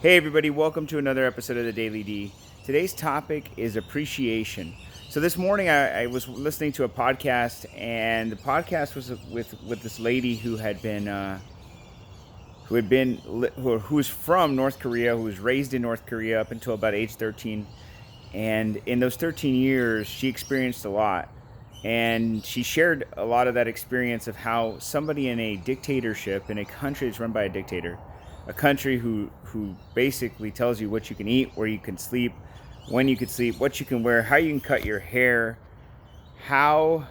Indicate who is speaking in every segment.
Speaker 1: Hey everybody, welcome to another episode of the Daily D. Today's topic is appreciation. So this morning I was listening to a podcast, and the podcast was with this lady who was from North Korea, who was raised in North Korea up until about age 13, and in those 13 years she experienced a lot, and she shared a lot of that experience of how somebody in a dictatorship, in a country that's run by a dictator, a country who basically tells you what you can eat, where you can sleep, when you can sleep, what you can wear, how you can cut your hair, how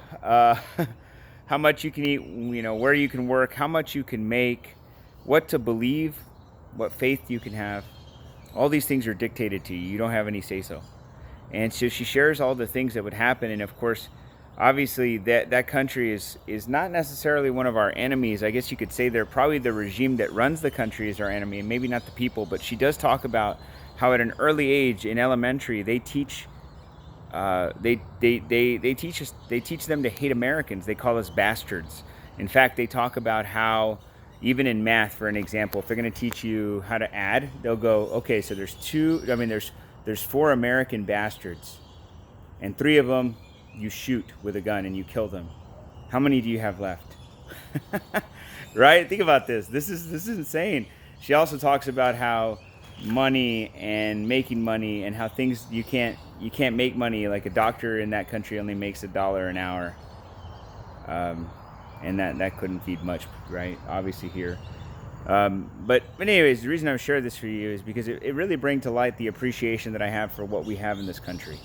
Speaker 1: how much you can eat, where you can work, how much you can make, what to believe, what faith you can have. All these things are dictated to you. You don't have any say so. And so she shares all the things that would happen, and of course, obviously that country is not necessarily one of our enemies. I guess you could say they're probably the regime that runs the country is our enemy, and maybe not the people. But she does talk about how at an early age in elementary they teach they teach them to hate Americans. They call us bastards. In fact, they talk about how even in math, for an example, if they're going to teach you how to add, they'll go, okay, so there's four American bastards, and three of them you shoot with a gun and you kill them. How many do you have left? Right? Think about this. This is insane. She also talks about how money and making money, and how things you can't make money. Like a doctor in that country only makes $1 an hour, and that couldn't feed much, right? Obviously here. But anyways, the reason I'm sharing this for you is because it really brings to light the appreciation that I have for what we have in this country.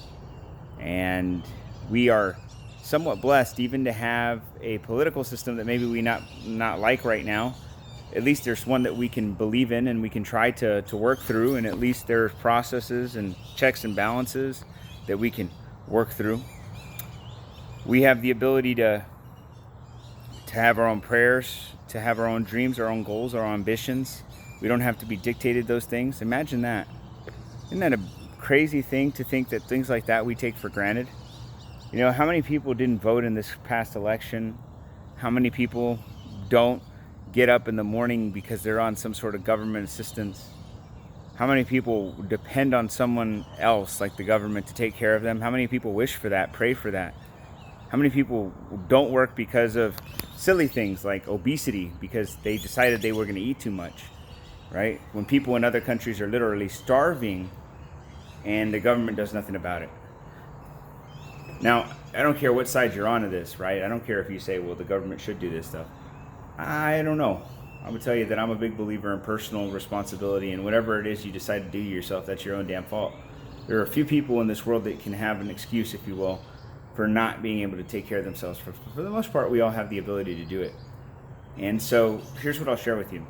Speaker 1: And we are somewhat blessed even to have a political system that maybe we not like right now. At least there's one that we can believe in and we can try to work through, and at least there's processes and checks and balances that we can work through. We have the ability to have our own prayers, to have our own dreams, our own goals, our own ambitions. We don't have to be dictated those things. Imagine that. Isn't that a crazy thing to think that things like that we take for granted? You know, how many people didn't vote in this past election? How many people don't get up in the morning because they're on some sort of government assistance? How many people depend on someone else, like the government, to take care of them? How many people wish for that, pray for that? How many people don't work because of silly things like obesity, because they decided they were going to eat too much, right? When people in other countries are literally starving and the government does nothing about it. Now, I don't care what side you're on of this, right? I don't care if you say, well, the government should do this stuff. I don't know. I would tell you that I'm a big believer in personal responsibility, and whatever it is you decide to do to yourself, that's your own damn fault. There are a few people in this world that can have an excuse, if you will, for not being able to take care of themselves. For the most part, we all have the ability to do it. And so here's what I'll share with you.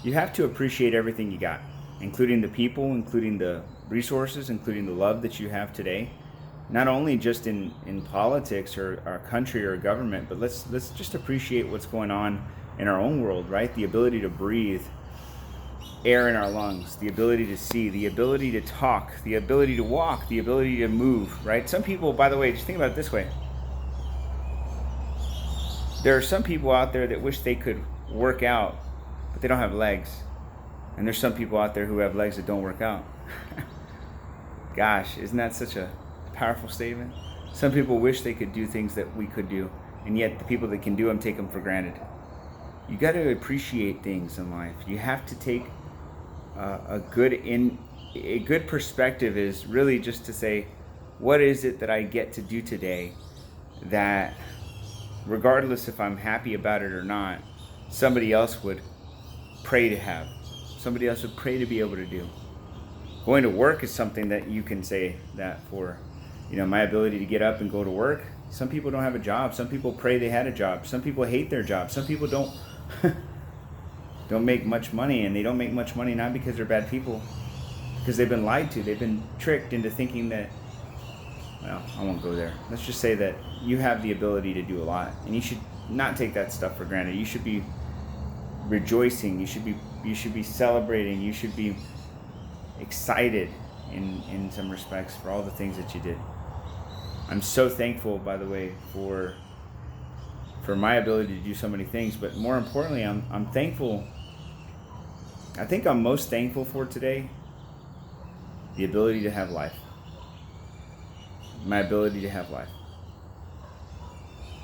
Speaker 1: You have to appreciate everything you got, including the people, including the resources, including the love that you have today. Not only just in politics or our country or government, but let's just appreciate what's going on in our own world, right? The ability to breathe air in our lungs, the ability to see, the ability to talk, the ability to walk, the ability to move, right? Some people, by the way, just think about it this way. There are some people out there that wish they could work out, but they don't have legs. And there's some people out there who have legs that don't work out. Gosh, isn't that such a powerful statement? Some people wish they could do things that we could do, and yet the people that can do them take them for granted. You got to appreciate things in life. You have to take a good perspective is really just to say, what is it that I get to do today that, regardless if I'm happy about it or not, somebody else would pray to have, somebody else would pray to be able to do. Going to work is something that you can say that for. You know, my ability to get up and go to work. Some people don't have a job. Some people pray they had a job. Some people hate their job. Some people don't make much money, and they don't make much money not because they're bad people, because they've been lied to. They've been tricked into thinking that, well, I won't go there. Let's just say that you have the ability to do a lot, and you should not take that stuff for granted. You should be rejoicing. You should be celebrating. You should be excited in some respects for all the things that you did. I'm so thankful, by the way, for my ability to do so many things, but more importantly, I'm thankful I think I'm most thankful for today the ability to have life. My ability to have life.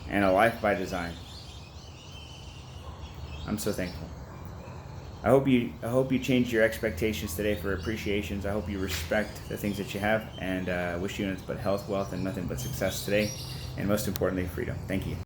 Speaker 1: And a life by design. I'm so thankful. I hope you change your expectations today for appreciations. I hope you respect the things that you have, and wish you nothing but health, wealth, and nothing but success today. And most importantly, freedom. Thank you.